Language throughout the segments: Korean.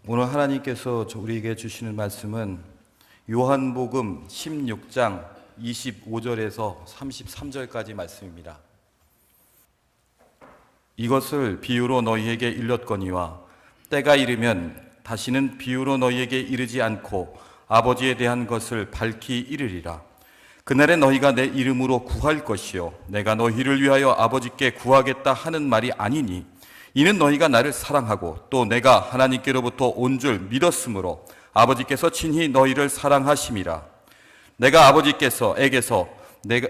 오늘 하나님께서 우리에게 주시는 말씀은 요한복음 16장 25절에서 33절까지 말씀입니다. 이것을 비유로 너희에게 일렀거니와 때가 이르면 다시는 비유로 너희에게 이르지 않고 아버지에 대한 것을 밝히 이르리라. 그날에 너희가 내 이름으로 구할 것이요 내가 너희를 위하여 아버지께 구하겠다 하는 말이 아니니 이는 너희가 나를 사랑하고 또 내가 하나님께로부터 온 줄 믿었으므로 아버지께서 친히 너희를 사랑하심이라. 내가 아버지께서에게서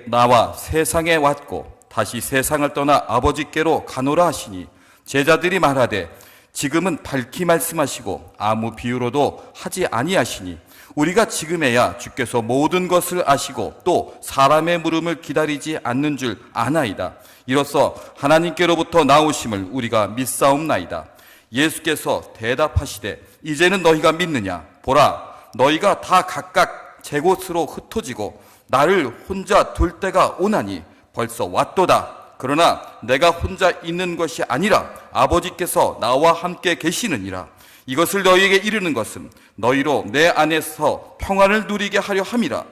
나와 세상에 왔고 다시 세상을 떠나 아버지께로 가노라 하시니 제자들이 말하되 지금은 밝히 말씀하시고 아무 비유로도 하지 아니하시니 우리가 지금에야 주께서 모든 것을 아시고 또 사람의 물음을 기다리지 않는 줄 아나이다. 이로써 하나님께로부터 나오심을 우리가 믿사옵나이다. 예수께서 대답하시되 이제는 너희가 믿느냐? 보라, 너희가 다 각각 제 곳으로 흩어지고 나를 혼자 둘 때가 오나니 벌써 왔도다. 그러나 내가 혼자 있는 것이 아니라 아버지께서 나와 함께 계시느니라. 이것을 너희에게 이르는 것은 너희로 내 안에서 평안을 누리게 하려 함이라.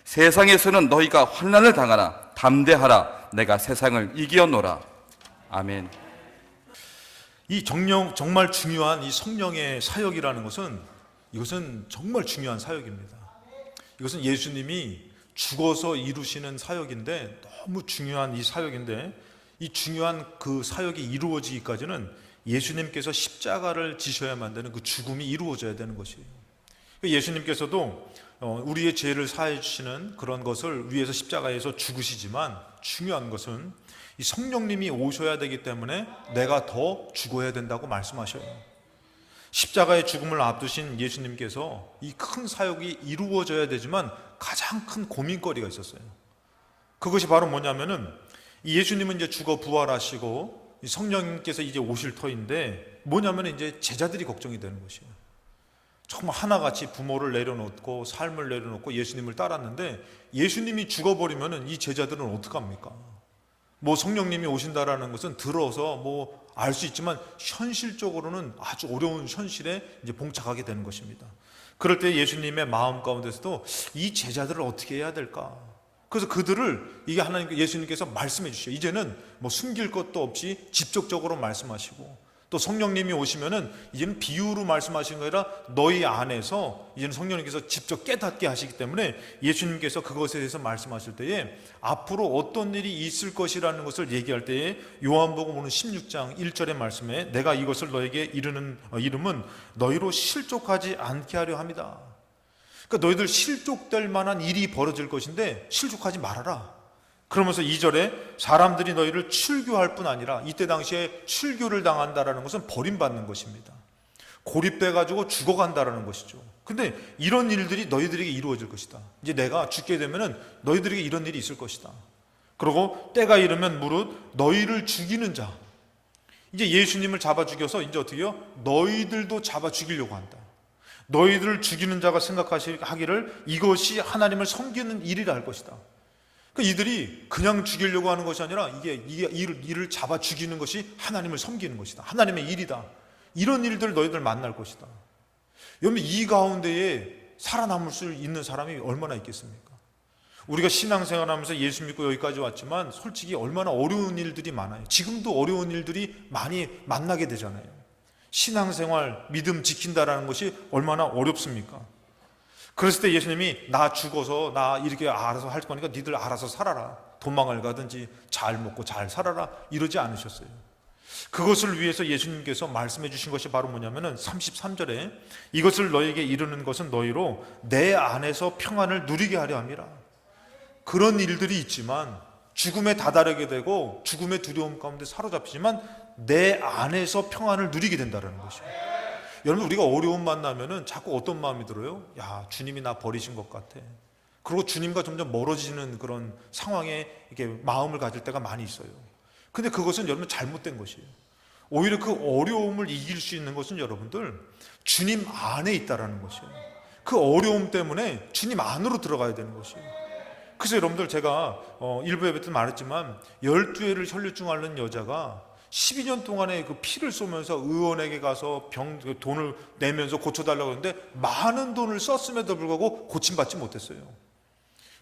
세상에서는 너희가 환난을 당하나 담대하라. 내가 세상을 이기었노라. 아멘. 이 정말 중요한 이 성령의 사역이라는 것은 이것은 정말 중요한 사역입니다. 이것은 예수님이 죽어서 이루시는 사역인데 너무 중요한 이 사역인데 이 중요한 그 사역이 이루어지기까지는 예수님께서 십자가를 지셔야만 되는 그 죽음이 이루어져야 되는 것이에요. 예수님께서도 우리의 죄를 사해 주시는 그런 것을 위해서 십자가에서 죽으시지만 중요한 것은 이 성령님이 오셔야 되기 때문에 내가 더 죽어야 된다고 말씀하셔요. 십자가의 죽음을 앞두신 예수님께서 이 큰 사역이 이루어져야 되지만 가장 큰 고민거리가 있었어요. 그것이 바로 뭐냐면은 이 예수님은 이제 죽어 부활하시고 이 성령님께서 이제 오실 터인데 뭐냐면 이제 제자들이 걱정이 되는 것이에요. 정말 하나같이 부모를 내려놓고 삶을 내려놓고 예수님을 따랐는데 예수님이 죽어버리면은 이 제자들은 어떡합니까? 뭐 성령님이 오신다라는 것은 들어서 뭐 알 수 있지만 현실적으로는 아주 어려운 현실에 이제 봉착하게 되는 것입니다. 그럴 때 예수님의 마음 가운데서도 이 제자들을 어떻게 해야 될까? 그래서 그들을 이게 예수님께서 말씀해 주시죠. 이제는 뭐 숨길 것도 없이 직접적으로 말씀하시고 또 성령님이 오시면은 이제는 비유로 말씀하시는 게 아니라 너희 안에서 이제는 성령님께서 직접 깨닫게 하시기 때문에 예수님께서 그것에 대해서 말씀하실 때에 앞으로 어떤 일이 있을 것이라는 것을 얘기할 때에 요한복음 오늘 16장 1절의 말씀에 내가 이것을 너에게 이르는 이름은 너희로 실족하지 않게 하려 함이다. 그러니까 너희들 실족될 만한 일이 벌어질 것인데 실족하지 말아라. 그러면서 2절에 사람들이 너희를 출교할 뿐 아니라 이때 당시에 출교를 당한다라는 것은 버림받는 것입니다. 고립돼가지고 죽어간다라는 것이죠. 근데 이런 일들이 너희들에게 이루어질 것이다. 이제 내가 죽게 되면은 너희들에게 이런 일이 있을 것이다. 그리고 때가 이르면 무릇 너희를 죽이는 자, 이제 예수님을 잡아 죽여서 이제 어떻게 해요? 너희들도 잡아 죽이려고 한다. 너희들을 죽이는 자가 생각하기를 이것이 하나님을 섬기는 일이라 할 것이다. 이들이 그냥 죽이려고 하는 것이 아니라 이게 이를 잡아 죽이는 것이 하나님을 섬기는 것이다. 하나님의 일이다. 이런 일들 너희들 만날 것이다. 여러분 이 가운데에 살아남을 수 있는 사람이 얼마나 있겠습니까? 우리가 신앙생활하면서 예수 믿고 여기까지 왔지만 솔직히 얼마나 어려운 일들이 많아요. 지금도 어려운 일들이 많이 만나게 되잖아요. 신앙생활, 믿음 지킨다라는 것이 얼마나 어렵습니까? 그랬을 때 예수님이 나 죽어서 나 이렇게 알아서 할 거니까 니들 알아서 살아라. 도망을 가든지 잘 먹고 잘 살아라. 이러지 않으셨어요. 그것을 위해서 예수님께서 말씀해 주신 것이 바로 뭐냐면은 33절에 이것을 너에게 이르는 것은 너희로 내 안에서 평안을 누리게 하려 함이라. 그런 일들이 있지만 죽음에 다다르게 되고 죽음의 두려움 가운데 사로잡히지만 내 안에서 평안을 누리게 된다는 것이에요. 여러분 우리가 어려움 만나면은 자꾸 어떤 마음이 들어요? 야, 주님이 나 버리신 것 같아. 그리고 주님과 점점 멀어지는 그런 상황에 이렇게 마음을 가질 때가 많이 있어요. 근데 그것은 여러분 잘못된 것이에요. 오히려 그 어려움을 이길 수 있는 것은 여러분들 주님 안에 있다라는 것이에요. 그 어려움 때문에 주님 안으로 들어가야 되는 것이에요. 그래서 여러분들 제가 일부 예배 때 말했지만 12회를 혈류증 앓는 여자가 12년 동안에 그 피를 쏘면서 의원에게 가서 돈을 내면서 고쳐달라고 했는데 많은 돈을 썼음에도 불구하고 고침받지 못했어요.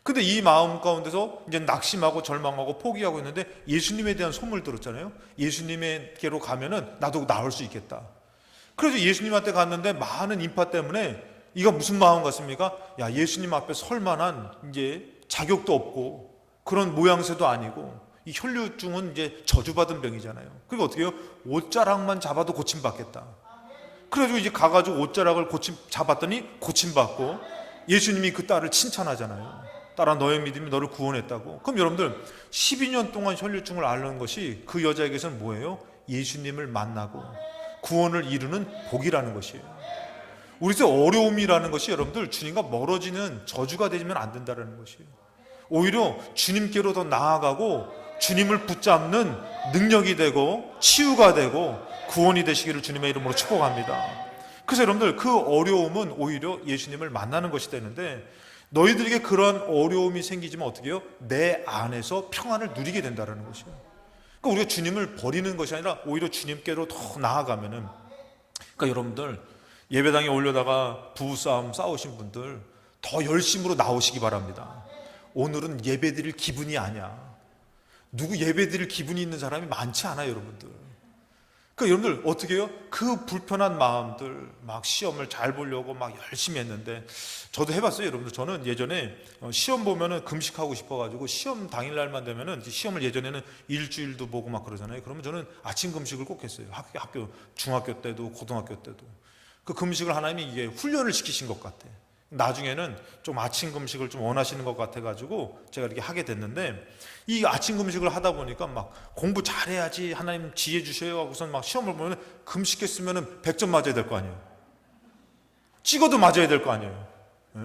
근데 이 마음 가운데서 이제 낙심하고 절망하고 포기하고 있는데 예수님에 대한 소문을 들었잖아요. 예수님에게로 가면은 나도 나을 수 있겠다. 그래서 예수님한테 갔는데 많은 인파 때문에 이가 무슨 마음 같습니까? 야, 예수님 앞에 설 만한 이제 자격도 없고 그런 모양새도 아니고 이 혈류증은 이제 저주받은 병이잖아요. 그리고 어떻게 해요? 옷자락만 잡아도 고침받겠다. 그래가지고 이제 가가지고 옷자락을 잡았더니 고침받고 예수님이 그 딸을 칭찬하잖아요. 딸아, 너의 믿음이 너를 구원했다고. 그럼 여러분들 12년 동안 혈류증을 앓는 것이 그 여자에게서는 뭐예요? 예수님을 만나고 구원을 이루는 복이라는 것이에요. 우리의 어려움이라는 것이 여러분들 주님과 멀어지는 저주가 되면 안 된다는 것이에요. 오히려 주님께로 더 나아가고 주님을 붙잡는 능력이 되고 치유가 되고 구원이 되시기를 주님의 이름으로 축복합니다. 그래서 여러분들 그 어려움은 오히려 예수님을 만나는 것이 되는데 너희들에게 그러한 어려움이 생기지만 어떻게 해요? 내 안에서 평안을 누리게 된다는 것이에요. 그러니까 우리가 주님을 버리는 것이 아니라 오히려 주님께로 더 나아가면은, 그러니까 여러분들 예배당에 올려다가 부부싸움 싸우신 분들 더 열심으로 나오시기 바랍니다. 오늘은 예배드릴 기분이 아니야. 누구 예배드릴 기분이 있는 사람이 많지 않아요, 여러분들. 그러니까 여러분들 어떻게 해요? 그 불편한 마음들, 막 시험을 잘 보려고 막 열심히 했는데, 저도 해봤어요, 여러분들. 저는 예전에 시험 보면은 금식하고 싶어가지고 시험 당일날만 되면은, 시험을 예전에는 일주일도 보고 막 그러잖아요. 그러면 저는 아침 금식을 꼭 했어요. 학교 중학교 때도 고등학교 때도. 그 금식을 하나님이 이게 훈련을 시키신 것 같아. 나중에는 좀 아침 금식을 좀 원하시는 것 같아가지고 제가 이렇게 하게 됐는데, 이 아침 금식을 하다 보니까 막 공부 잘해야지 하나님 지혜 주셔요 하고선 막 시험을 보면 금식했으면 100점 맞아야 될 거 아니에요. 찍어도 맞아야 될 거 아니에요. 네?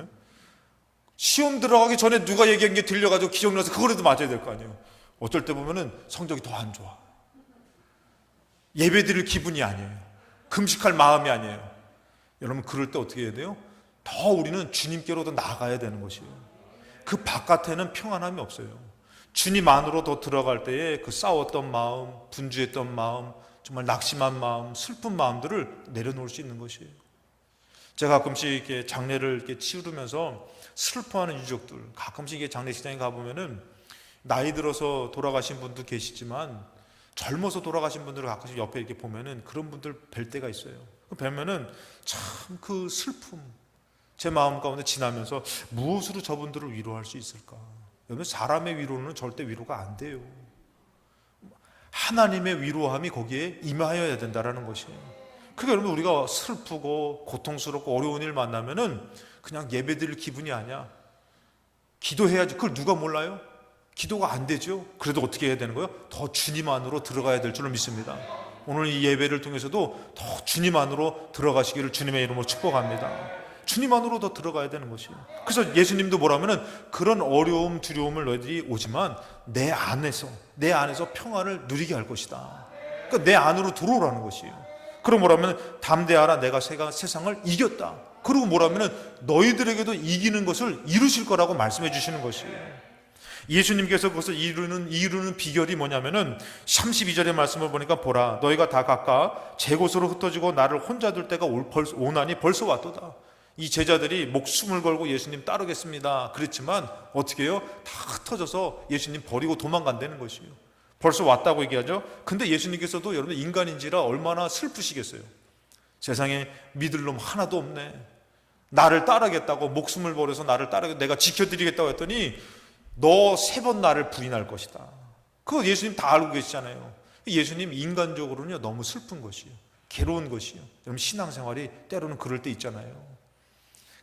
시험 들어가기 전에 누가 얘기한 게 들려가지고 기억나서 그거라도 맞아야 될 거 아니에요. 어떨 때 보면은 성적이 더 안 좋아. 예배 드릴 기분이 아니에요. 금식할 마음이 아니에요. 여러분, 그럴 때 어떻게 해야 돼요? 더 우리는 주님께로 더 나아가야 되는 것이에요. 그 바깥에는 평안함이 없어요. 주님 안으로 더 들어갈 때에 그 싸웠던 마음, 분주했던 마음, 정말 낙심한 마음, 슬픈 마음들을 내려놓을 수 있는 것이에요. 제가 가끔씩 이렇게 장례를 이렇게 치르면서 슬퍼하는 유족들, 가끔씩 이게 장례식장에 가보면은 나이 들어서 돌아가신 분도 계시지만 젊어서 돌아가신 분들을 가끔씩 옆에 이렇게 보면은 그런 분들 뵐 때가 있어요. 뵈면은 참 그 슬픔, 제 마음 가운데 지나면서 무엇으로 저분들을 위로할 수 있을까? 여러분, 사람의 위로는 절대 위로가 안 돼요. 하나님의 위로함이 거기에 임하여야 된다는 것이에요. 그러니까 여러분, 우리가 슬프고 고통스럽고 어려운 일 만나면은 그냥 예배드릴 기분이 아니야. 기도해야지. 그걸 누가 몰라요? 기도가 안 되죠. 그래도 어떻게 해야 되는 거예요? 더 주님 안으로 들어가야 될 줄로 믿습니다. 오늘 이 예배를 통해서도 더 주님 안으로 들어가시기를 주님의 이름으로 축복합니다. 주님 안으로 더 들어가야 되는 것이에요. 그래서 예수님도 뭐라면은 그런 어려움, 두려움을 너희들이 오지만 내 안에서 평안을 누리게 할 것이다. 그러니까 내 안으로 들어오라는 것이에요. 그럼 뭐라면 담대하라, 내가 세상을 이겼다. 그리고 뭐라면은 너희들에게도 이기는 것을 이루실 거라고 말씀해 주시는 것이에요. 예수님께서 그것을 이루는 비결이 뭐냐면은 32절의 말씀을 보니까 보라, 너희가 다 각각 제 곳으로 흩어지고 나를 혼자 둘 때가 오나니 벌써 왔도다. 이 제자들이 목숨을 걸고 예수님 따르겠습니다 그랬지만 어떻게 해요? 다 흩어져서 예수님 버리고 도망간다는 것이에요. 벌써 왔다고 얘기하죠. 근데 예수님께서도 여러분 인간인지라 얼마나 슬프시겠어요. 세상에 믿을 놈 하나도 없네. 나를 따르겠다고 목숨을 버려서 나를 따르겠다고 내가 지켜드리겠다고 했더니 너 3번 나를 부인할 것이다. 그거 예수님 다 알고 계시잖아요. 예수님 인간적으로는요 너무 슬픈 것이에요. 괴로운 것이에요. 여러분, 신앙생활이 때로는 그럴 때 있잖아요.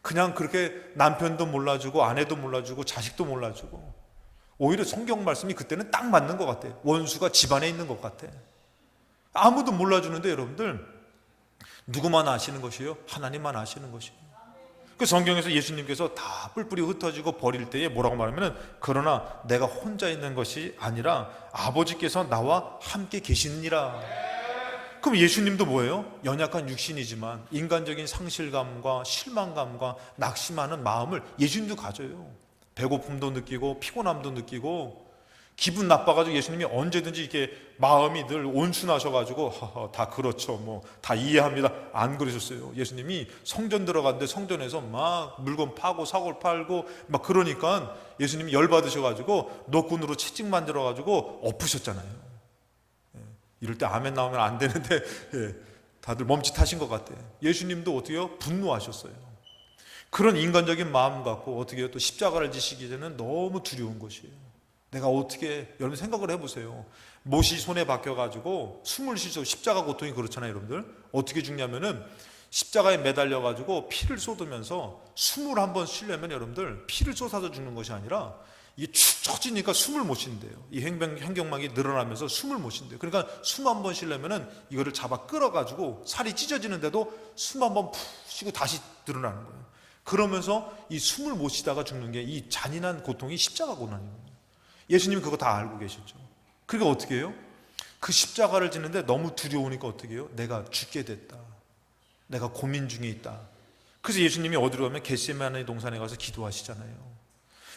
그냥 그렇게 남편도 몰라주고 아내도 몰라주고 자식도 몰라주고, 오히려 성경 말씀이 그때는 딱 맞는 것 같아요. 원수가 집안에 있는 것 같아. 아무도 몰라주는데 여러분들 누구만 아시는 것이에요? 하나님만 아시는 것이에요. 그 성경에서 예수님께서 다 뿔뿔이 흩어지고 버릴 때에 뭐라고 말하면, 그러나 내가 혼자 있는 것이 아니라 아버지께서 나와 함께 계시느니라. 그럼 예수님도 뭐예요? 연약한 육신이지만 인간적인 상실감과 실망감과 낙심하는 마음을 예수님도 가져요. 배고픔도 느끼고 피곤함도 느끼고 기분 나빠가지고 예수님이 언제든지 이렇게 마음이 늘 온순하셔가지고 다 그렇죠, 뭐 다 이해합니다, 안 그러셨어요. 예수님이 성전 들어갔는데 성전에서 막 물건 파고 사골 팔고 막 그러니까 예수님이 열받으셔가지고 노끈으로 채찍 만들어가지고 엎으셨잖아요. 이럴 때 아멘 나오면 안 되는데 다들 멈칫하신 것 같아요. 예수님도 어떻게 해요? 분노하셨어요. 그런 인간적인 마음 갖고 어떻게 해요? 또 십자가를 지시기 전에는 너무 두려운 것이에요. 내가 어떻게, 여러분 생각을 해보세요. 못이 손에 박혀가지고 숨을 쉬죠. 십자가 고통이 그렇잖아요, 여러분들. 어떻게 죽냐면은 십자가에 매달려가지고 피를 쏟으면서 숨을 한번 쉬려면 여러분들 피를 쏟아서 죽는 것이 아니라 이게 축 처지니까 숨을 못 쉰대요. 이 횡격막이 늘어나면서 숨을 못 쉰대요. 그러니까 숨 한번 쉬려면은 이거를 잡아 끌어가지고 살이 찢어지는데도 숨 한번 푹 쉬고 다시 늘어나는 거예요. 그러면서 이 숨을 못 쉬다가 죽는 게 이 잔인한 고통이 십자가 고난입니다. 예수님이 그거 다 알고 계셨죠. 그러니까 어떻게 해요? 그 십자가를 지는데 너무 두려우니까 어떻게 해요? 내가 죽게 됐다, 내가 고민 중에 있다. 그래서 예수님이 어디로 가면 겟세마네 동산에 가서 기도하시잖아요.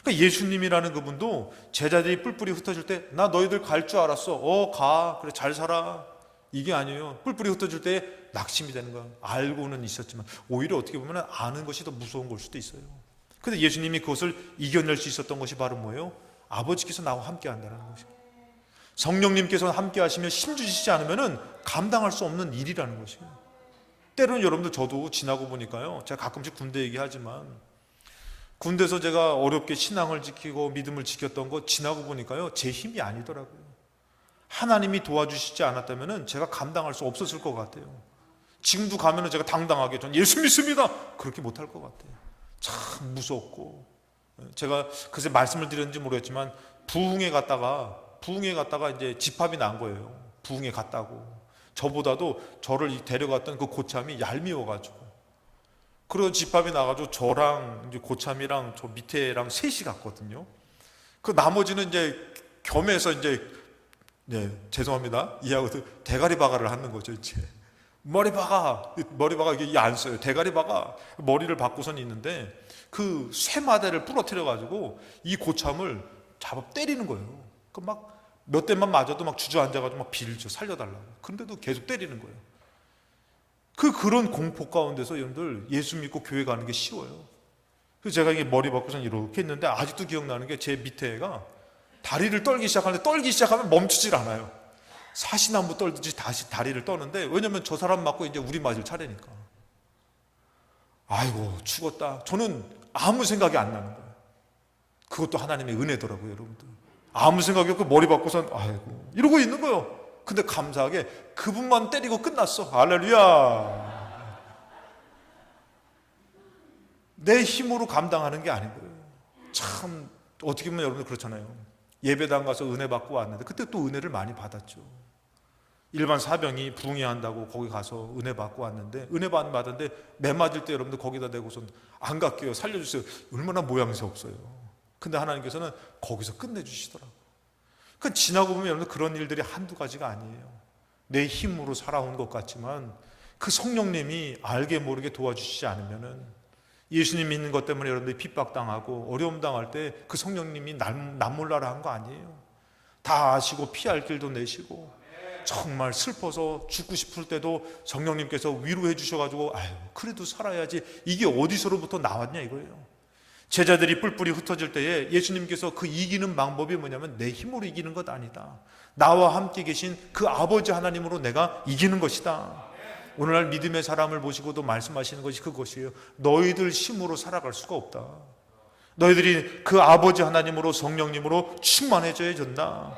그러니까 예수님이라는 그분도 제자들이 뿔뿔이 흩어질 때 나 너희들 갈 줄 알았어, 가, 그래 잘 살아, 이게 아니에요. 뿔뿔이 흩어질 때 낙심이 되는 거야. 알고는 있었지만 오히려 어떻게 보면 아는 것이 더 무서운 걸 수도 있어요. 근데 예수님이 그것을 이겨낼 수 있었던 것이 바로 뭐예요? 아버지께서 나와 함께 한다는 것이에요. 성령님께서 함께 하시면 힘주시지 않으면 감당할 수 없는 일이라는 것이에요. 때로는 여러분들, 저도 지나고 보니까요, 제가 가끔씩 군대 얘기하지만 군대에서 제가 어렵게 신앙을 지키고 믿음을 지켰던 거 지나고 보니까요, 제 힘이 아니더라고요. 하나님이 도와주시지 않았다면 제가 감당할 수 없었을 것 같아요. 지금도 가면 제가 당당하게 전 예수 믿습니다 그렇게 못할 것 같아요. 참 무섭고, 제가 글쎄 말씀을 드렸는지 모르겠지만 부흥에 갔다가 이제 집합이 난 거예요. 부흥에 갔다고. 저보다도 저를 데려갔던 그 고참이 얄미워가지고, 그리고 집합이 나가지고 저랑 이제 고참이랑 저 밑에랑 셋이 갔거든요. 그 나머지는 이제 겸해서 이제 죄송합니다, 이하고 대가리 바가를 하는 거죠. 이제 머리바가 이게 안 써요. 대가리 바가 머리를 박고선 있는데 그 쇠마대를 부러뜨려 가지고 이 고참을 잡아 때리는 거예요. 그 막 몇 대만 맞아도 막 주저앉아가지고 막 빌죠, 살려달라고. 그런데도 계속 때리는 거예요. 그런 공포 가운데서 여러분들 예수 믿고 교회 가는 게 쉬워요. 그래서 제가 이게 머리 박고선 이렇게 했는데 아직도 기억나는 게 제 밑에 애가 다리를 떨기 시작하면 멈추질 않아요. 사시나무 떨듯이 다시 다리를 떠는데, 왜냐면 저 사람 맞고 이제 우리 맞을 차례니까. 아이고 죽었다. 저는 아무 생각이 안 나는 거예요. 그것도 하나님의 은혜더라고요, 여러분들. 아무 생각이 없고 머리 박고선 아이고 이러고 있는 거예요. 근데 감사하게 그분만 때리고 끝났어. 할렐루야. 내 힘으로 감당하는 게 아닌 거예요. 참 어떻게 보면 여러분들 그렇잖아요. 예배당 가서 은혜 받고 왔는데 그때 또 은혜를 많이 받았죠. 일반 사병이 부흥회 한다고 거기 가서 은혜 받고 왔는데, 은혜 받았는데 매 맞을 때 여러분들 거기다 대고선 안 갈게요, 살려주세요, 얼마나 모양새 없어요. 근데 하나님께서는 거기서 끝내주시더라고요. 그러니까 지나고 보면 여러분들 그런 일들이 한두 가지가 아니에요. 내 힘으로 살아온 것 같지만 그 성령님이 알게 모르게 도와주시지 않으면은, 예수님 믿는 것 때문에 여러분들이 핍박당하고 어려움 당할 때 그 성령님이 남 몰라라 한 거 아니에요. 다 아시고 피할 길도 내시고, 정말 슬퍼서 죽고 싶을 때도 성령님께서 위로해 주셔가지고 아유 그래도 살아야지, 이게 어디서로부터 나왔냐 이거예요. 제자들이 뿔뿔이 흩어질 때에 예수님께서 그 이기는 방법이 뭐냐면 내 힘으로 이기는 것 아니다, 나와 함께 계신 그 아버지 하나님으로 내가 이기는 것이다. 오늘날 믿음의 사람을 보시고도 말씀하시는 것이 그것이에요. 너희들 힘으로 살아갈 수가 없다. 너희들이 그 아버지 하나님으로 성령님으로 충만해져야 된다.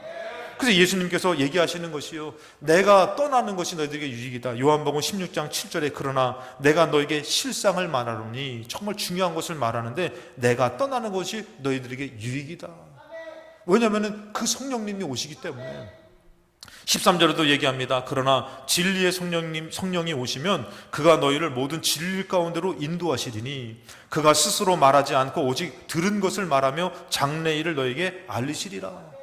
그래서 예수님께서 얘기하시는 것이요, 내가 떠나는 것이 너희들에게 유익이다. 요한복음 16장 7절에 그러나 내가 너에게 실상을 말하노니, 정말 중요한 것을 말하는데 내가 떠나는 것이 너희들에게 유익이다. 왜냐하면 그 성령님이 오시기 때문에. 13절에도 얘기합니다. 그러나 진리의 성령이 오시면 그가 너희를 모든 진리 가운데로 인도하시리니 그가 스스로 말하지 않고 오직 들은 것을 말하며 장래일을 너에게 알리시리라.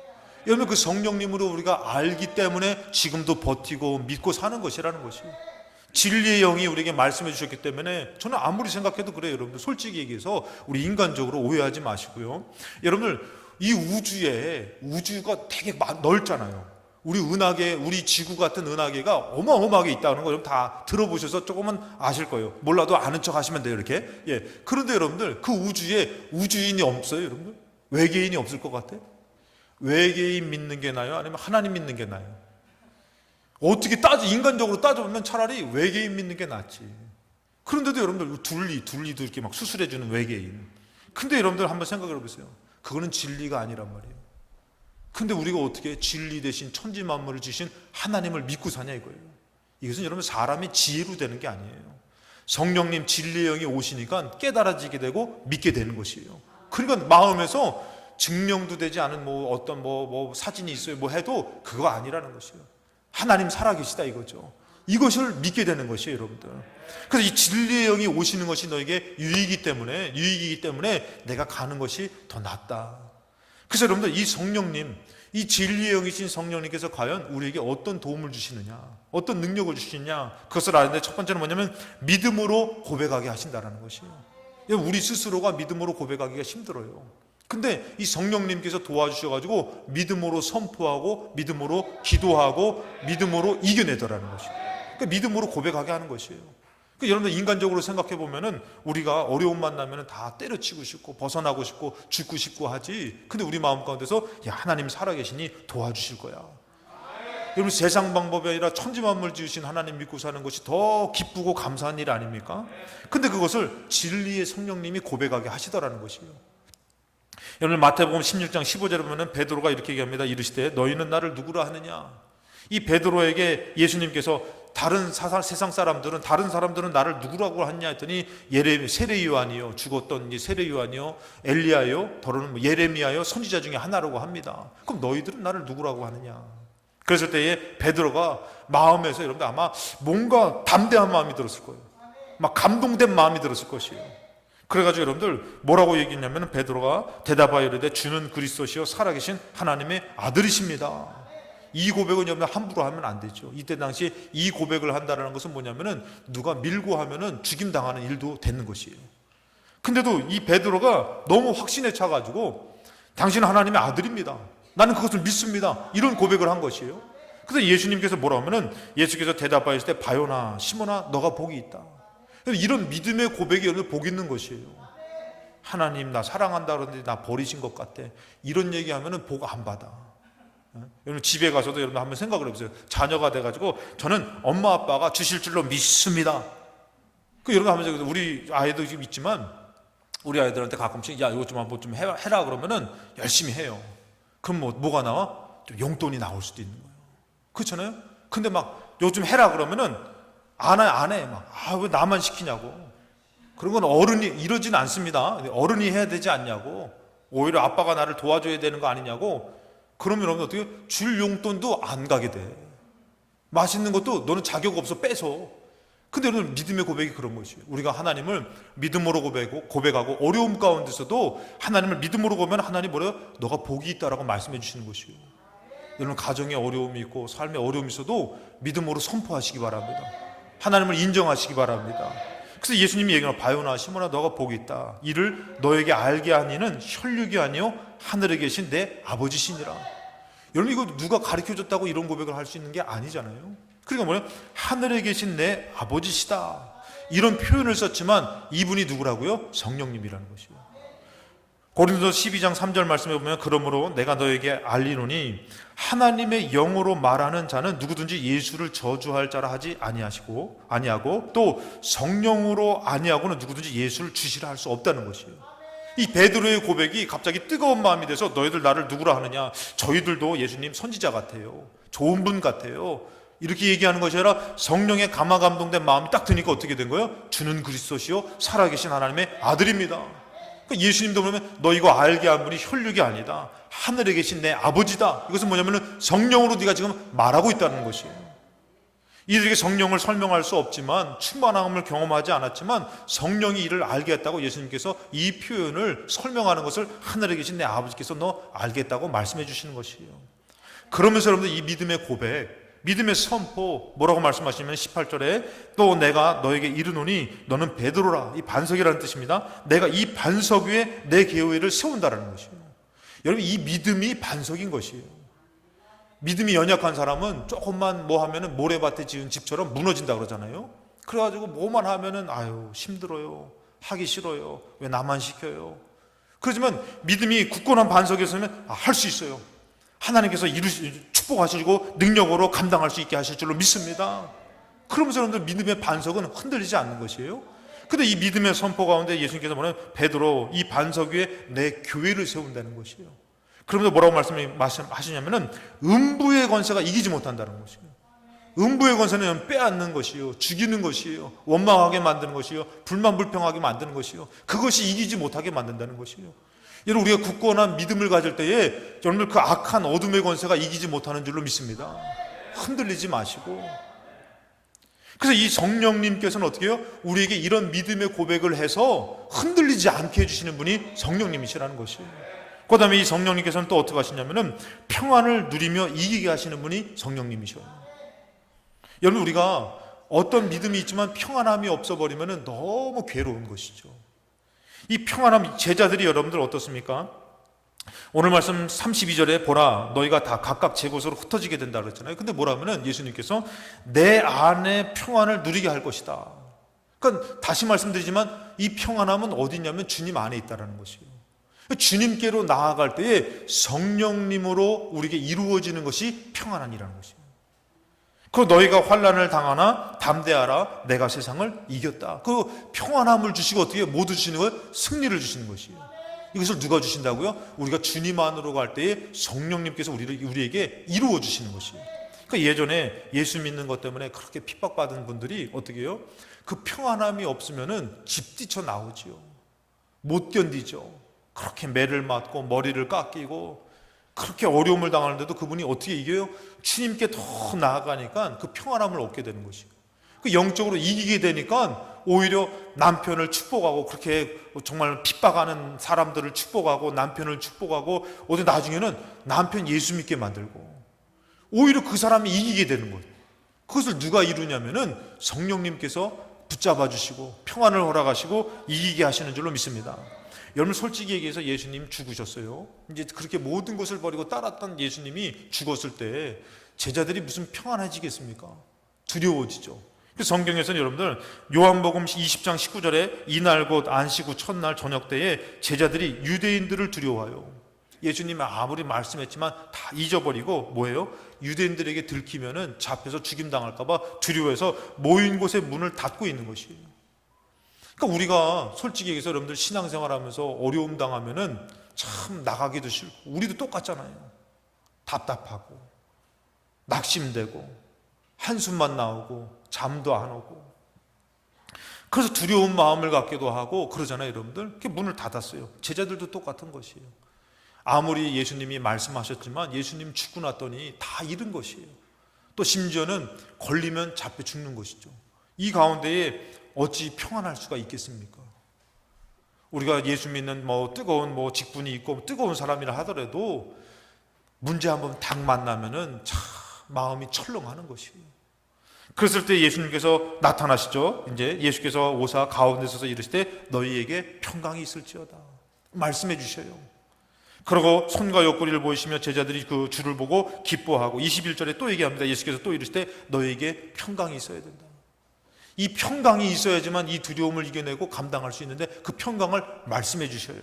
여러분, 그 성령님으로 우리가 알기 때문에 지금도 버티고 믿고 사는 것이라는 것이에요. 진리의 영이 우리에게 말씀해 주셨기 때문에, 저는 아무리 생각해도 그래요. 여러분들 솔직히 얘기해서 우리 인간적으로 오해하지 마시고요. 여러분들 이 우주가 되게 넓잖아요. 우리 지구 같은 은하계가 어마어마하게 있다는 거 여러분 다 들어보셔서 조금은 아실 거예요. 몰라도 아는 척 하시면 돼요, 이렇게. 예. 그런데 여러분들, 그 우주에 우주인이 없어요, 여러분들? 외계인이 없을 것 같아요? 외계인 믿는 게 나아요? 아니면 하나님 믿는 게 나아요? 어떻게 인간적으로 따져보면 차라리 외계인 믿는 게 낫지. 그런데도 여러분들, 둘리도 이렇게 막 수술해주는 외계인. 근데 여러분들 한번 생각해 보세요. 그거는 진리가 아니란 말이에요. 근데 우리가 어떻게 진리 대신 천지 만물을 지신 하나님을 믿고 사냐 이거예요. 이것은 여러분 사람이 지혜로 되는 게 아니에요. 성령님 진리의 영이 오시니까 깨달아지게 되고 믿게 되는 것이에요. 그러니까 마음에서 증명도 되지 않은 어떤 사진이 있어요 해도 그거 아니라는 것이에요. 하나님 살아계시다 이거죠. 이것을 믿게 되는 것이에요, 여러분들. 그래서 이 진리의 영이 오시는 것이 너에게 유익이기 때문에 내가 가는 것이 더 낫다. 그래서 여러분들, 이 성령님, 이 진리의 영이신 성령님께서 과연 우리에게 어떤 도움을 주시느냐, 어떤 능력을 주시느냐, 그것을 아는데 첫 번째는 뭐냐면 믿음으로 고백하게 하신다는 것이에요. 우리 스스로가 믿음으로 고백하기가 힘들어요. 근데 이 성령님께서 도와주셔가지고 믿음으로 선포하고 믿음으로 기도하고 믿음으로 이겨내더라는 것이에요. 그러니까 믿음으로 고백하게 하는 것이에요. 그러니까 여러분들, 인간적으로 생각해 보면은 우리가 어려움 만나면은 다 때려치고 싶고 벗어나고 싶고 죽고 싶고 하지. 근데 우리 마음 가운데서 하나님 살아계시니 도와주실 거야. 여러분, 세상 방법이 아니라 천지 만물 지으신 하나님 믿고 사는 것이 더 기쁘고 감사한 일 아닙니까? 근데 그것을 진리의 성령님이 고백하게 하시더라는 것이에요. 여러분, 마태복음 16장 15절에 보면은 베드로가 이렇게 얘기합니다. 이르시되 너희는 나를 누구라 하느냐? 이 베드로에게 예수님께서 세상 사람들은, 다른 사람들은 나를 누구라고 하냐 했더니 세례 요한이요, 죽었던 세례 요한이요, 엘리야요, 더러는 예레미야요, 선지자 중에 하나라고 합니다. 그럼 너희들은 나를 누구라고 하느냐? 그랬을 때에 베드로가 마음에서, 여러분들 아마 뭔가 담대한 마음이 들었을 거예요. 막 감동된 마음이 들었을 것이에요. 그래가지고 여러분들 뭐라고 얘기했냐면, 베드로가 대답하여 이르되 주는 그리스도시요 살아계신 하나님의 아들이십니다. 이 고백은 여러분 함부로 하면 안 되죠. 이때 당시 이 고백을 한다는 것은 뭐냐면은 누가 밀고 하면은 죽임 당하는 일도 되는 것이에요. 근데도 이 베드로가 너무 확신에 차가지고 당신은 하나님의 아들입니다, 나는 그것을 믿습니다, 이런 고백을 한 것이에요. 그래서 예수님께서 뭐라 하면은, 예수께서 대답하실 때 바요나 시몬아 너가 복이 있다. 이런 믿음의 고백이 여러분 복 있는 것이에요. 하나님 나 사랑한다 그러는데 나 버리신 것 같아, 이런 얘기하면은 복 안 받아. 여러분, 집에 가서도 여러분 한번 생각을 해보세요. 자녀가 돼가지고 저는 엄마 아빠가 주실 줄로 믿습니다. 여러분 하면서, 우리 아이도 지금 있지만 우리 아이들한테 가끔씩 이거 좀 한번 좀 해라 그러면은 열심히 해요. 그럼 뭐가 나와? 좀 용돈이 나올 수도 있는 거예요. 그렇잖아요? 근데 막 요즘 해라 그러면은 안 해. 왜 나만 시키냐고. 그런 건 어른이 이러진 않습니다. 어른이 해야 되지 않냐고. 오히려 아빠가 나를 도와줘야 되는 거 아니냐고. 그러면 여러분 어떻게 줄 용돈도 안 가게 돼. 맛있는 것도 너는 자격 없어 뺏어. 근데 여러분, 믿음의 고백이 그런 것이에요. 우리가 하나님을 믿음으로 고백하고 어려움 가운데서도 하나님을 믿음으로 보면 하나님 뭐래요? 너가 복이 있다라고 말씀해 주시는 것이에요. 여러분, 가정에 어려움이 있고 삶에 어려움이 있어도 믿음으로 선포하시기 바랍니다. 하나님을 인정하시기 바랍니다. 그래서 예수님이 얘기하는 바요나 시몬아 너가 복이 있다. 이를 너에게 알게 한 이는 혈육이 아니요 하늘에 계신 내 아버지시니라. 여러분, 이거 누가 가르쳐줬다고 이런 고백을 할 수 있는 게 아니잖아요. 그러니까 뭐냐, 하늘에 계신 내 아버지시다, 이런 표현을 썼지만 이분이 누구라고요? 성령님이라는 것이에요. 고린도서 12장 3절 말씀에 보면 그러므로 내가 너에게 알리노니 하나님의 영으로 말하는 자는 누구든지 예수를 저주할 자라 하지 아니하고 또 성령으로 아니하고는 누구든지 예수를 주시라 할 수 없다는 것이에요. 이 베드로의 고백이 갑자기 뜨거운 마음이 돼서 너희들 나를 누구라 하느냐, 저희들도 예수님 선지자 같아요, 좋은 분 같아요, 이렇게 얘기하는 것이 아니라 성령의 감화 감동된 마음이 딱 드니까 어떻게 된 거예요? 주는 그리스도시요 살아계신 하나님의 아들입니다. 그러니까 예수님도 그러면 너 이거 알게 한 분이 혈육이 아니다, 하늘에 계신 내 아버지다. 이것은 뭐냐면 성령으로 네가 지금 말하고 있다는 것이에요. 이들에게 성령을 설명할 수 없지만, 충만함을 경험하지 않았지만 성령이 이를 알게 했다고 예수님께서 이 표현을 설명하는 것을 하늘에 계신 내 아버지께서 너 알겠다고 말씀해 주시는 것이에요. 그러면서 여러분들 이 믿음의 고백, 믿음의 선포 뭐라고 말씀하시면 18절에 또 내가 너에게 이르노니 너는 베드로라, 이 반석이라는 뜻입니다. 내가 이 반석 위에 내 교회를 세운다라는 것이에요. 여러분, 이 믿음이 반석인 것이에요. 믿음이 연약한 사람은 조금만 뭐 하면은 모래밭에 지은 집처럼 무너진다 그러잖아요. 그래가지고 뭐만 하면은 아유 힘들어요, 하기 싫어요, 왜 나만 시켜요. 그렇지만 믿음이 굳건한 반석에 서면 할 수 있어요. 하나님께서 축복하시고 능력으로 감당할 수 있게 하실 줄로 믿습니다. 그러면서 여러분들 믿음의 반석은 흔들리지 않는 것이에요. 근데 이 믿음의 선포 가운데 예수님께서 뭐냐면 베드로 이 반석 위에 내 교회를 세운다는 것이에요. 그러면서 뭐라고 말씀하시냐면은 음부의 권세가 이기지 못한다는 것이에요. 음부의 권세는 빼앗는 것이요, 죽이는 것이에요, 원망하게 만드는 것이요, 불만불평하게 만드는 것이요, 그것이 이기지 못하게 만든다는 것이에요. 여러분, 우리가 굳건한 믿음을 가질 때에 여러분들 그 악한 어둠의 권세가 이기지 못하는 줄로 믿습니다. 흔들리지 마시고. 그래서 이 성령님께서는 어떻게 해요? 우리에게 이런 믿음의 고백을 해서 흔들리지 않게 해주시는 분이 성령님이시라는 것이에요. 그 다음에 이 성령님께서는 또 어떻게 하시냐면은 평안을 누리며 이기게 하시는 분이 성령님이셔요. 여러분, 우리가 어떤 믿음이 있지만 평안함이 없어버리면 너무 괴로운 것이죠. 이 평안함, 제자들이 여러분들 어떻습니까? 오늘 말씀 32절에 보라 너희가 다 각각 제 곳으로 흩어지게 된다 그랬잖아요. 근데 뭐라면은 예수님께서 내 안에 평안을 누리게 할 것이다. 그러니까 다시 말씀드리지만 이 평안함은 어디 있냐면 주님 안에 있다라는 것이에요. 주님께로 나아갈 때에 성령님으로 우리에게 이루어지는 것이 평안함이라는 것이에요. 그 너희가 환난을 당하나 담대하라 내가 세상을 이겼다. 그 평안함을 주시고 어떻게 모두 주시는 거예요? 승리를 주시는 것이에요. 이것을 누가 주신다고요? 우리가 주님 안으로 갈 때에 성령님께서 우리에게 이루어 주시는 것이에요. 그러니까 예전에 예수 믿는 것 때문에 그렇게 핍박받은 분들이 어떻게 해요? 그 평안함이 없으면은 집 뛰쳐 나오지요. 못 견디죠. 그렇게 매를 맞고 머리를 깎이고 그렇게 어려움을 당하는데도 그분이 어떻게 이겨요? 주님께 더 나아가니까 그 평안함을 얻게 되는 것이에요. 그 영적으로 이기게 되니까 오히려 남편을 축복하고 그렇게 정말 핍박하는 사람들을 축복하고 남편을 축복하고 어디 나중에는 남편 예수 믿게 만들고 오히려 그 사람이 이기게 되는 거예요. 그것을 누가 이루냐면은 성령님께서 붙잡아 주시고 평안을 허락하시고 이기게 하시는 줄로 믿습니다. 여러분, 솔직히 얘기해서 예수님 죽으셨어요. 이제 그렇게 모든 것을 버리고 따랐던 예수님이 죽었을 때 제자들이 무슨 평안해지겠습니까? 두려워지죠. 그래서 성경에서는 여러분들 요한복음 20장 19절에 이날 곧 안식 후 첫날 저녁 때에 제자들이 유대인들을 두려워해요. 예수님이 아무리 말씀했지만 다 잊어버리고 뭐예요? 유대인들에게 들키면은 잡혀서 죽임당할까 봐 두려워해서 모인 곳에 문을 닫고 있는 것이에요. 그러니까 우리가 솔직히 얘기해서 여러분들 신앙생활하면서 어려움 당하면은 참 나가기도 싫고 우리도 똑같잖아요. 답답하고 낙심되고 한숨만 나오고 잠도 안 오고 그래서 두려운 마음을 갖기도 하고 그러잖아요. 여러분들 이렇게 문을 닫았어요. 제자들도 똑같은 것이에요. 아무리 예수님이 말씀하셨지만 예수님 죽고 났더니 다 잃은 것이에요. 또 심지어는 걸리면 잡혀 죽는 것이죠. 이 가운데에 어찌 평안할 수가 있겠습니까? 우리가 예수 믿는 뜨거운 직분이 있고 뜨거운 사람이라 하더라도 문제 한번 딱 만나면은 참 마음이 철렁하는 것이에요. 그랬을 때 예수님께서 나타나시죠. 이제 예수께서 오사 가운데 서서 이르실 때 너희에게 평강이 있을지어다 말씀해 주셔요. 그리고 손과 옆구리를 보이시며 제자들이 그 주를 보고 기뻐하고 21절에 또 얘기합니다. 예수께서 또 이르실 때 너희에게 평강이 있어야 된다. 이 평강이 있어야지만 이 두려움을 이겨내고 감당할 수 있는데 그 평강을 말씀해 주셔요.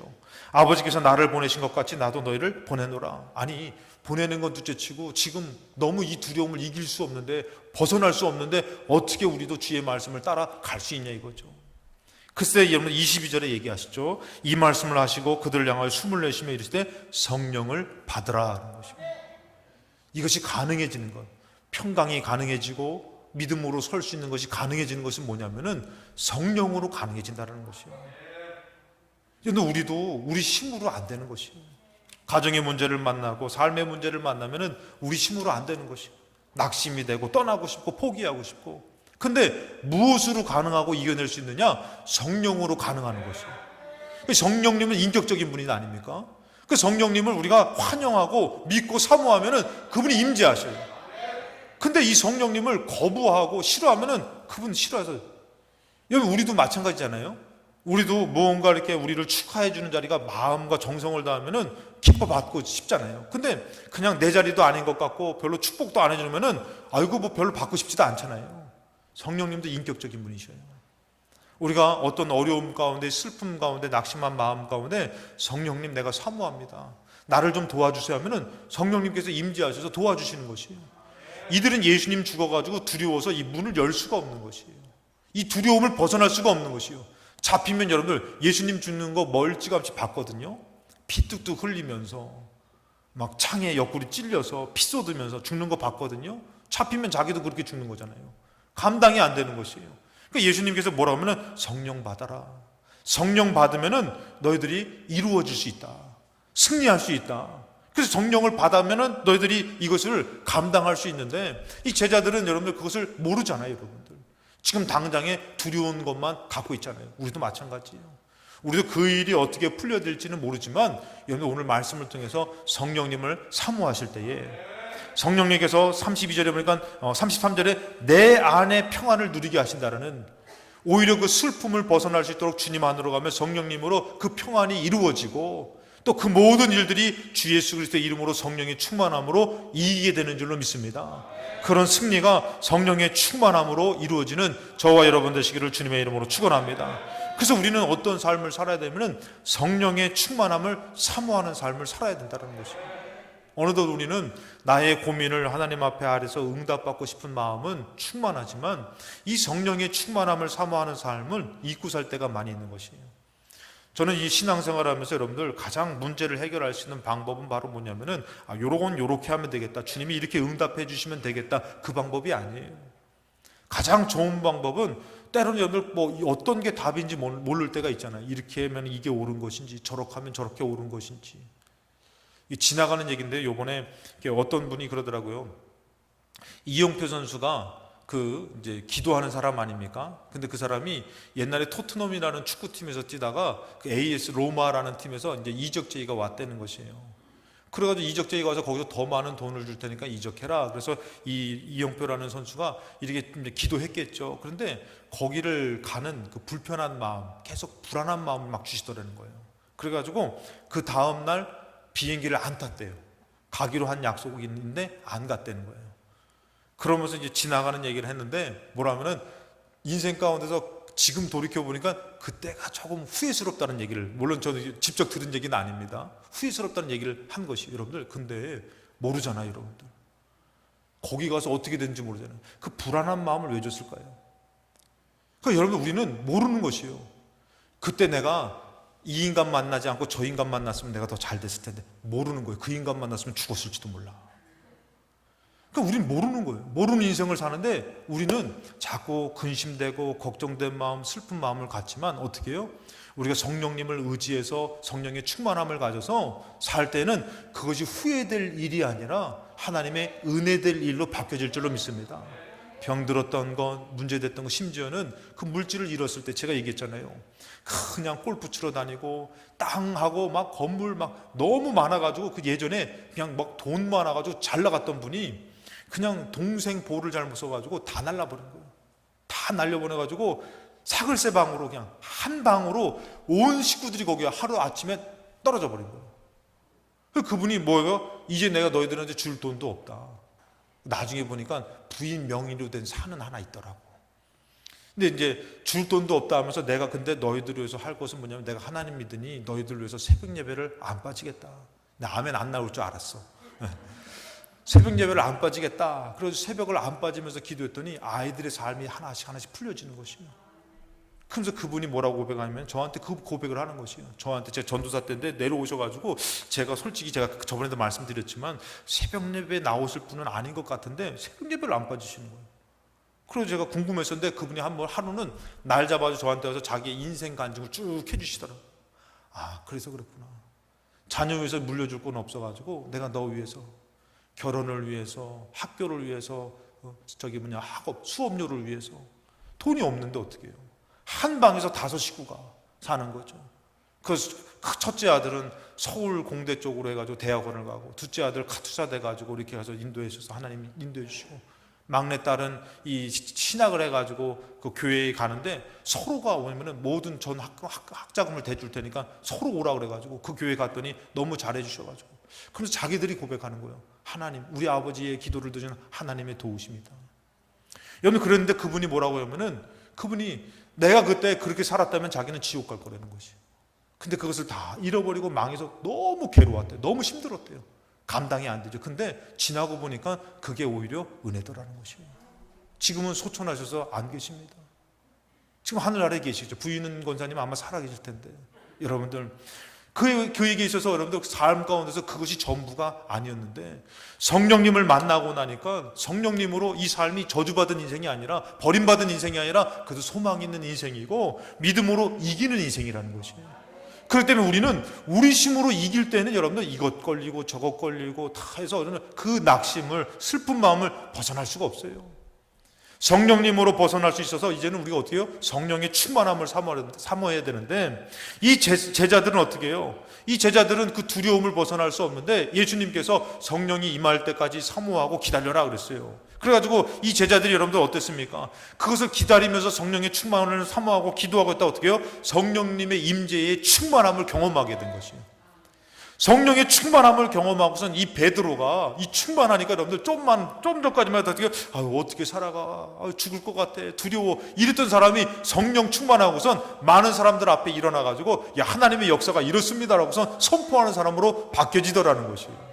아버지께서 나를 보내신 것 같이 나도 너희를 보내노라. 아니 보내는 건 둘째치고 지금 너무 이 두려움을 이길 수 없는데 벗어날 수 없는데 어떻게 우리도 주의 말씀을 따라 갈 수 있냐 이거죠. 글쎄 여러분 22절에 얘기하시죠. 이 말씀을 하시고 그들을 향하여 숨을 내쉬며 이르시되 성령을 받으라 하는 것입니다. 이것이 가능해지는 것, 평강이 가능해지고 믿음으로 설 수 있는 것이 가능해지는 것은 뭐냐면은 성령으로 가능해진다는 것이에요. 그런데 우리도 우리 힘으로 안 되는 것이에요. 가정의 문제를 만나고 삶의 문제를 만나면은 우리 힘으로 안 되는 것이에요. 낙심이 되고 떠나고 싶고 포기하고 싶고. 근데 무엇으로 가능하고 이겨낼 수 있느냐? 성령으로 가능하는 것이에요. 성령님은 인격적인 분이 아닙니까? 그 성령님을 우리가 환영하고 믿고 사모하면은 그분이 임재하셔요. 근데 이 성령님을 거부하고 싫어하면은 그분 싫어해서 여러분 우리도 마찬가지잖아요. 우리도 무언가 이렇게 우리를 축하해 주는 자리가 마음과 정성을 다하면은 기뻐받고 싶잖아요. 근데 그냥 내 자리도 아닌 것 같고 별로 축복도 안 해주면은 아이고 뭐 별로 받고 싶지도 않잖아요. 성령님도 인격적인 분이셔요. 우리가 어떤 어려움 가운데, 슬픔 가운데, 낙심한 마음 가운데 성령님 내가 사모합니다, 나를 좀 도와주세요 하면은 성령님께서 임재하셔서 도와주시는 것이에요. 이들은 예수님 죽어가지고 두려워서 이 문을 열 수가 없는 것이에요. 이 두려움을 벗어날 수가 없는 것이에요. 잡히면 여러분들 예수님 죽는 거 멀찌감치 봤거든요. 피 뚝뚝 흘리면서 막 창에 옆구리 찔려서 피 쏟으면서 죽는 거 봤거든요. 잡히면 자기도 그렇게 죽는 거잖아요. 감당이 안 되는 것이에요. 그러니까 예수님께서 뭐라 하면은 성령 받아라. 성령 받으면은 너희들이 이루어질 수 있다, 승리할 수 있다. 그래서 성령을 받으면은 너희들이 이것을 감당할 수 있는데, 이 제자들은 여러분들 그것을 모르잖아요. 여러분들 지금 당장에 두려운 것만 갖고 있잖아요. 우리도 마찬가지예요. 우리도 그 일이 어떻게 풀려질지는 모르지만 여러분 오늘 말씀을 통해서 성령님을 사모하실 때에 성령님께서 32절에 보니까 33절에 내 안에 평안을 누리게 하신다라는, 오히려 그 슬픔을 벗어날 수 있도록 주님 안으로 가면 성령님으로 그 평안이 이루어지고 또 그 모든 일들이 주 예수 그리스도의 이름으로 성령의 충만함으로 이기게 되는 줄로 믿습니다. 그런 승리가 성령의 충만함으로 이루어지는 저와 여러분 되시기를 주님의 이름으로 축원합니다. 그래서 우리는 어떤 삶을 살아야 되면 성령의 충만함을 사모하는 삶을 살아야 된다는 것입니다. 어느덧 우리는 나의 고민을 하나님 앞에 아래서 응답받고 싶은 마음은 충만하지만 이 성령의 충만함을 사모하는 삶을 잊고 살 때가 많이 있는 것이에요. 저는 이 신앙생활을 하면서 여러분들 가장 문제를 해결할 수 있는 방법은 바로 뭐냐면은 요런 요렇게 하면 되겠다, 주님이 이렇게 응답해 주시면 되겠다, 그 방법이 아니에요. 가장 좋은 방법은 때로는 여러분들 뭐 어떤 게 답인지 모를 때가 있잖아요. 이렇게 하면 이게 옳은 것인지 저렇게 하면 저렇게 옳은 것인지. 지나가는 얘기인데 요번에 어떤 분이 그러더라고요. 이영표 선수가 이제 기도하는 사람 아닙니까? 근데 그 사람이 옛날에 토트넘이라는 축구팀에서 뛰다가 그 AS 로마라는 팀에서 이제 이적 제의가 왔다는 것이에요. 그래가지고 이적 제의가 와서 거기서 더 많은 돈을 줄 테니까 이적해라. 그래서 이영표라는 선수가 이렇게 이제 기도했겠죠. 그런데 거기를 가는 그 불편한 마음, 계속 불안한 마음을 막 주시더라는 거예요. 그래가지고 그 다음날 비행기를 안 탔대요. 가기로 한 약속이 있는데 안 갔다는 거예요. 그러면서 이제 지나가는 얘기를 했는데 뭐라면은 인생 가운데서 지금 돌이켜보니까 그때가 조금 후회스럽다는 얘기를, 물론 저도 직접 들은 얘기는 아닙니다. 후회스럽다는 얘기를 한 것이, 여러분들 근데 모르잖아요. 여러분들 거기 가서 어떻게 되는지 모르잖아요. 그 불안한 마음을 왜 줬을까요? 그러니까 여러분 우리는 모르는 것이에요. 그때 내가 이 인간 만나지 않고 저 인간 만났으면 내가 더 잘 됐을 텐데, 모르는 거예요. 그 인간 만났으면 죽었을지도 몰라. 그러니까 우리는 모르는 거예요. 모르는 인생을 사는데 우리는 자꾸 근심되고 걱정된 마음, 슬픈 마음을 갖지만 어떻게 해요? 우리가 성령님을 의지해서 성령의 충만함을 가져서 살 때는 그것이 후회될 일이 아니라 하나님의 은혜될 일로 바뀌어질 줄로 믿습니다. 병들었던 것, 문제됐던 것, 심지어는 그 물질을 잃었을 때 제가 얘기했잖아요. 그냥 골프 치러 다니고 땅하고 막 건물 막 너무 많아가지고 그 예전에 그냥 막 돈 많아가지고 잘 나갔던 분이 그냥 동생 볼을 잘못 써가지고 다 날라버린 거예요. 다 날려보내가지고 사글세 방으로 그냥 한 방으로 온 식구들이 거기 하루 아침에 떨어져 버린 거예요. 그분이 뭐예요? 이제 내가 너희들한테 줄 돈도 없다. 나중에 보니까 부인 명의로 된 산은 하나 있더라고. 근데 이제 줄 돈도 없다 하면서 내가 근데 너희들을 위해서 할 것은 뭐냐면 내가 하나님 믿으니 너희들을 위해서 새벽 예배를 안 빠지겠다. 나 아멘 안 나올 줄 알았어. 새벽 예배를 안 빠지겠다. 그래서 새벽을 안 빠지면서 기도했더니 아이들의 삶이 하나씩 풀려지는 것이에요. 그래서 그분이 뭐라고 고백하냐면 저한테 그 고백을 하는 것이에요. 저한테 제가 전도사 때인데 내려오셔가지고 제가 솔직히 제가 저번에도 말씀드렸지만 새벽 예배에 나오실 분은 아닌 것 같은데 새벽 예배를 안 빠지시는 거예요. 그래서 제가 궁금했었는데 그분이 한번 하루는 날 잡아서 저한테 와서 자기의 인생 간증을 쭉 해주시더라고요. 아, 그래서 그렇구나. 자녀 위해서 물려줄 건 없어가지고 내가 너 위해서 결혼을 위해서, 학교를 위해서, 학업, 수업료를 위해서 돈이 없는데 어떻게 해요? 한 방에서 5 식구가 사는 거죠. 그래서 첫째 아들은 서울 공대 쪽으로 해가지고 대학원을 가고, 둘째 아들 카투사 돼가지고 이렇게 가서 인도에 있어서 하나님이 인도해 주시고, 막내딸은 이 신학을 해가지고 그 교회에 가는데 서로가 오면은 모든 전 학자금을 대줄 테니까 서로 오라 그래가지고 그 교회 갔더니 너무 잘해 주셔가지고 그래서 자기들이 고백하는 거예요. 하나님, 우리 아버지의 기도를 들으시는 하나님의 도우십니다. 여러분, 그런데 그분이 뭐라고 하면은 그분이 내가 그때 그렇게 살았다면 자기는 지옥 갈 거라는 것이. 근데 그것을 다 잃어버리고 망해서 너무 괴로웠대요. 너무 힘들었대요. 감당이 안 되죠. 근데 지나고 보니까 그게 오히려 은혜더라는 것이에요. 지금은 소천하셔서 안 계십니다. 지금 하늘나라에 계시죠. 부인은 권사님 아마 살아계실 텐데 여러분들 그 교회에 있어서 여러분들 삶 가운데서 그것이 전부가 아니었는데 성령님을 만나고 나니까 성령님으로 이 삶이 저주받은 인생이 아니라 버림받은 인생이 아니라 그래도 소망 있는 인생이고 믿음으로 이기는 인생이라는 것이에요. 그렇기 때문에 우리는 우리 힘으로 이길 때는 여러분들 이것 걸리고 저것 걸리고 다 해서 그 낙심을 슬픈 마음을 벗어날 수가 없어요. 성령님으로 벗어날 수 있어서 이제는 우리가 어떻게 해요? 성령의 충만함을 사모해야 되는데 이 제자들은 어떻게 해요? 이 제자들은 그 두려움을 벗어날 수 없는데 예수님께서 성령이 임할 때까지 사모하고 기다려라 그랬어요. 그래가지고 이 제자들이 여러분들 어땠습니까? 그것을 기다리면서 성령의 충만함을 사모하고 기도하고 있다. 어떻게 해요? 성령님의 임재의 충만함을 경험하게 된 것이에요. 성령의 충만함을 경험하고선 이 베드로가 이 충만하니까 여러분들 좀 전까지만 해도 어떻게 살아가? 죽을 것 같아. 두려워. 이랬던 사람이 성령 충만하고선 많은 사람들 앞에 일어나가지고 야, 하나님의 역사가 이렇습니다라고선 선포하는 사람으로 바뀌어지더라는 것이에요.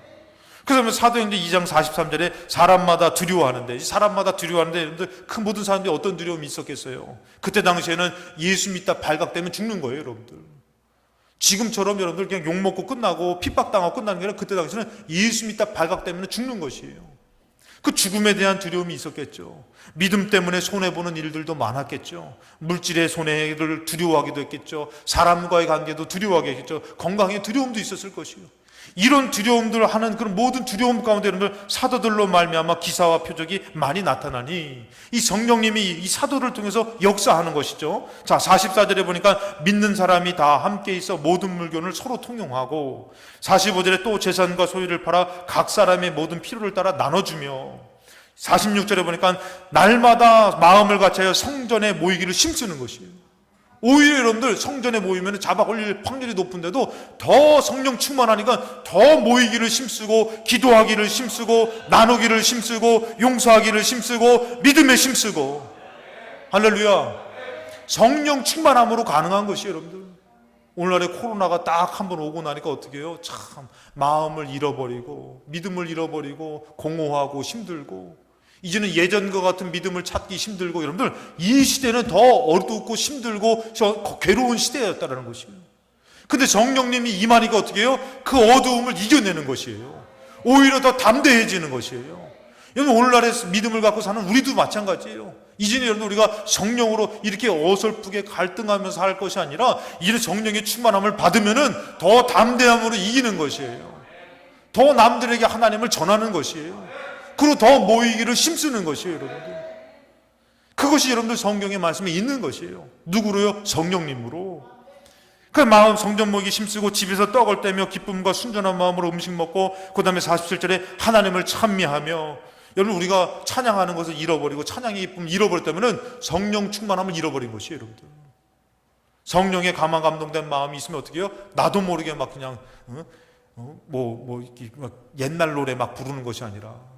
그래서 사도행전 2장 43절에 사람마다 두려워하는데 여러분들 그 모든 사람들이 어떤 두려움이 있었겠어요? 그때 당시에는 예수 믿다 발각되면 죽는 거예요, 여러분들. 지금처럼 여러분들 그냥 욕먹고 끝나고 핍박당하고 끝나는 게 아니라 그때 당시에는 예수 믿다 발각되면 죽는 것이에요. 그 죽음에 대한 두려움이 있었겠죠. 믿음 때문에 손해보는 일들도 많았겠죠. 물질의 손해를 두려워하기도 했겠죠. 사람과의 관계도 두려워하게 했겠죠. 건강에 두려움도 있었을 것이에요. 이런 두려움들 하는 그런 모든 두려움 가운데 여러분들 사도들로 말미암아 기사와 표적이 많이 나타나니 이 성령님이 이 사도를 통해서 역사하는 것이죠. 자, 44절에 보니까 믿는 사람이 다 함께 있어 모든 물건을 서로 통용하고 45절에 또 재산과 소유를 팔아 각 사람의 모든 필요를 따라 나눠주며 46절에 보니까 날마다 마음을 같이하여 성전에 모이기를 힘쓰는 것이에요. 오히려 여러분들 성전에 모이면 잡아 걸릴 확률이 높은데도 더 성령 충만하니까 더 모이기를 힘쓰고 기도하기를 힘쓰고 나누기를 힘쓰고 용서하기를 힘쓰고 믿음에 힘쓰고 할렐루야. 성령 충만함으로 가능한 것이에요. 여러분들 오늘날에 코로나가 딱 한번 오고 나니까 어떻게 해요? 참 마음을 잃어버리고 믿음을 잃어버리고 공허하고 힘들고 이제는 예전과 같은 믿음을 찾기 힘들고 여러분들 이 시대는 더 어둡고 힘들고 괴로운 시대였다는 것이에요. 근데 성령님이 임하니까 어떻게 해요? 그 어두움을 이겨내는 것이에요. 오히려 더 담대해지는 것이에요. 여러분 오늘날에 믿음을 갖고 사는 우리도 마찬가지예요. 이제는 여러분 우리가 성령으로 이렇게 어설프게 갈등하면서 살 것이 아니라 이런 성령의 충만함을 받으면은 더 담대함으로 이기는 것이에요. 더 남들에게 하나님을 전하는 것이에요. 그리고 더 모이기를 힘쓰는 것이에요, 여러분들. 그것이 여러분들 성경의 말씀에 있는 것이에요. 누구로요? 성령님으로. 그 마음 성전 모이기 힘쓰고 집에서 떡을 떼며 기쁨과 순전한 마음으로 음식 먹고 그 다음에 47절에 하나님을 찬미하며 여러분 우리가 찬양하는 것을 잃어버리고 찬양의 기쁨을 잃어버렸다면 성령 충만함을 잃어버린 것이에요, 여러분들. 성령의 감화 감동된 마음이 있으면 어떻게 해요? 나도 모르게 막 그냥 옛날 노래 막 부르는 것이 아니라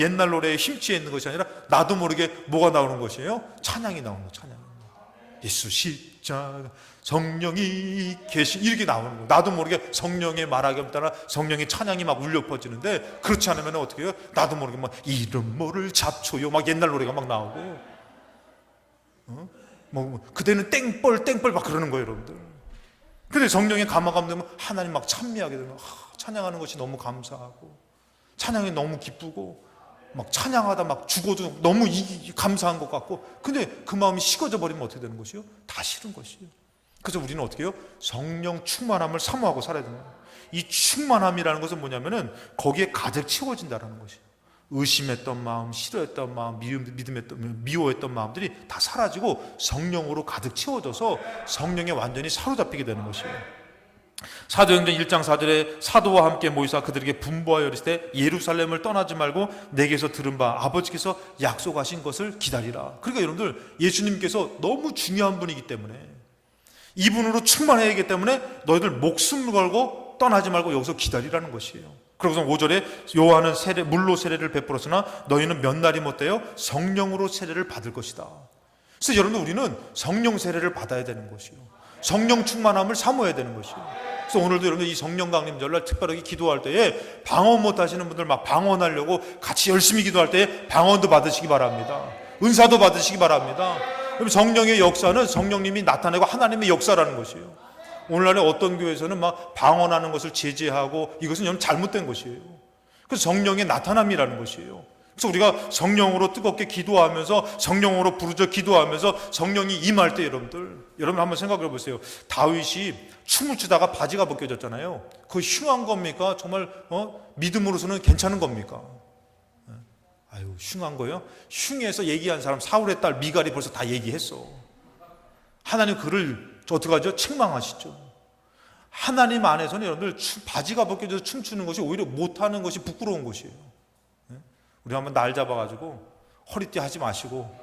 옛날 노래에 힘취해 있는 것이 아니라 나도 모르게 뭐가 나오는 것이에요? 찬양이 나오는 거예요. 찬양. 예수 십자가 성령이 계신 이렇게 나오는 거예요. 나도 모르게 성령의 말하기에 따라 성령의 찬양이 막 울려 퍼지는데 그렇지 않으면 어떻게 해요? 나도 모르게 막 이름 모를 잡초요 막 옛날 노래가 막 나오고 그때는 땡벌 막 그러는 거예요, 여러분들. 근데 성령의 감화감 되면 하나님 막 찬미하게 되면 찬양하는 것이 너무 감사하고 찬양이 너무 기쁘고 막 찬양하다 막 죽어도 너무 감사한 것 같고 근데 그 마음이 식어져 버리면 어떻게 되는 것이요? 다 싫은 것이에요. 그래서 우리는 어떻게 해요? 성령 충만함을 사모하고 살아야 됩니다. 이 충만함이라는 것은 뭐냐면은 거기에 가득 채워진다는 것이에요. 의심했던 마음, 싫어했던 마음, 미워했던 마음들이 다 사라지고 성령으로 가득 채워져서 성령에 완전히 사로잡히게 되는 것이에요. 사도행전 1장 4절에 사도와 함께 모이사 그들에게 분부하여 이르시되 예루살렘을 떠나지 말고 내게서 들은 바 아버지께서 약속하신 것을 기다리라. 그러니까 여러분들, 예수님께서 너무 중요한 분이기 때문에, 이분으로 충만해야 하기 때문에 너희들 목숨을 걸고 떠나지 말고 여기서 기다리라는 것이에요. 그러고서 5절에 요한은 물로 세례를 베풀었으나 너희는 몇 날이 못되어 성령으로 세례를 받을 것이다. 그래서 여러분들, 우리는 성령 세례를 받아야 되는 것이요, 성령 충만함을 사모해야 되는 것이요. 그래서 오늘도 여러분들 이 성령 강림절날 특별하게 기도할 때에 방언 못 하시는 분들 막 방언하려고 같이 열심히 기도할 때에 방언도 받으시기 바랍니다. 은사도 받으시기 바랍니다. 그럼 성령의 역사는 성령님이 나타내고 하나님의 역사라는 것이에요. 오늘날에 어떤 교회에서는 막 방언하는 것을 제재하고, 이것은 여러분 잘못된 것이에요. 그래서 성령의 나타남이라는 것이에요. 그래서 우리가 성령으로 뜨겁게 기도하면서, 성령으로 부르짖어 기도하면서 성령이 임할 때, 여러분 한번 생각해 보세요. 다윗이 춤을 추다가 바지가 벗겨졌잖아요. 그거 흉한 겁니까? 정말 믿음으로서는 괜찮은 겁니까? 아유, 흉한 거요? 흉해서 얘기한 사람, 사울의 딸 미갈이 벌써 다 얘기했어. 하나님 그를 어떡하죠? 책망하시죠. 하나님 안에서는 여러분들 바지가 벗겨져서 춤추는 것이 오히려 못하는 것이 부끄러운 것이에요. 우리 한번 날 잡아가지고 허리띠 하지 마시고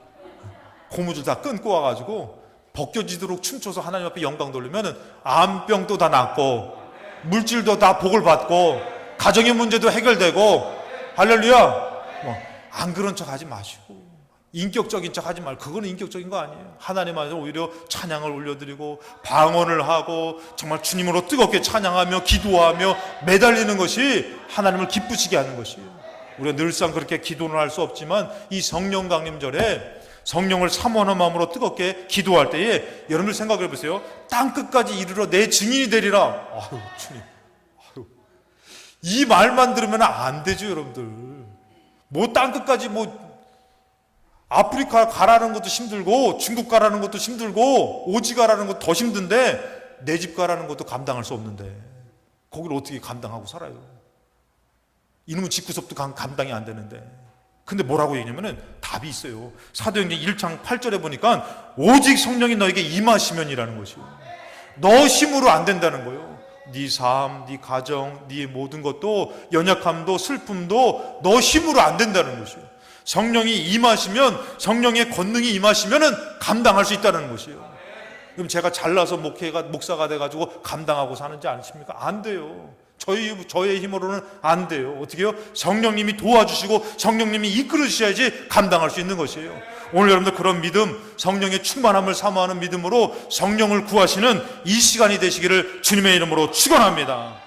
고무줄 다 끊고 와가지고 벗겨지도록 춤춰서 하나님 앞에 영광 돌리면 암병도 다 낫고 물질도 다 복을 받고 가정의 문제도 해결되고, 할렐루야. 안 그런 척 하지 마시고 인격적인 척 하지 말고, 그거는 인격적인 거 아니에요. 하나님 안에서 오히려 찬양을 올려드리고 방언을 하고 정말 주님으로 뜨겁게 찬양하며 기도하며 매달리는 것이 하나님을 기쁘시게 하는 것이에요. 우리가 늘상 그렇게 기도는 할 수 없지만 이 성령 강림절에 성령을 사모하는 마음으로 뜨겁게 기도할 때에 여러분들 생각해 보세요. 땅끝까지 이르러 내 증인이 되리라. 아유, 주님. 아유. 이 말만 들으면 안 되죠, 여러분들. 뭐 땅끝까지 아프리카 가라는 것도 힘들고 중국 가라는 것도 힘들고 오지 가라는 것도 더 힘든데 내 집 가라는 것도 감당할 수 없는데 거기를 어떻게 감당하고 살아요? 이놈의 집구석도 감당이 안 되는데. 근데 뭐라고 얘기냐면은 답이 있어요. 사도행전 1장 8절에 보니까 오직 성령이 너에게 임하시면이라는 것이에요. 너 힘으로 안 된다는 거예요. 네 삶, 네 가정, 네 모든 것도, 연약함도 슬픔도 너 힘으로 안 된다는 것이에요. 성령이 임하시면, 성령의 권능이 임하시면은 감당할 수 있다는 것이에요. 그럼 제가 잘나서 목사가 돼가지고 감당하고 사는지 아십니까? 안 돼요. 저의 힘으로는 안 돼요. 어떻게 해요? 성령님이 도와주시고 성령님이 이끌으셔야지 감당할 수 있는 것이에요. 오늘 여러분들 그런 믿음, 성령의 충만함을 사모하는 믿음으로 성령을 구하시는 이 시간이 되시기를 주님의 이름으로 축원합니다.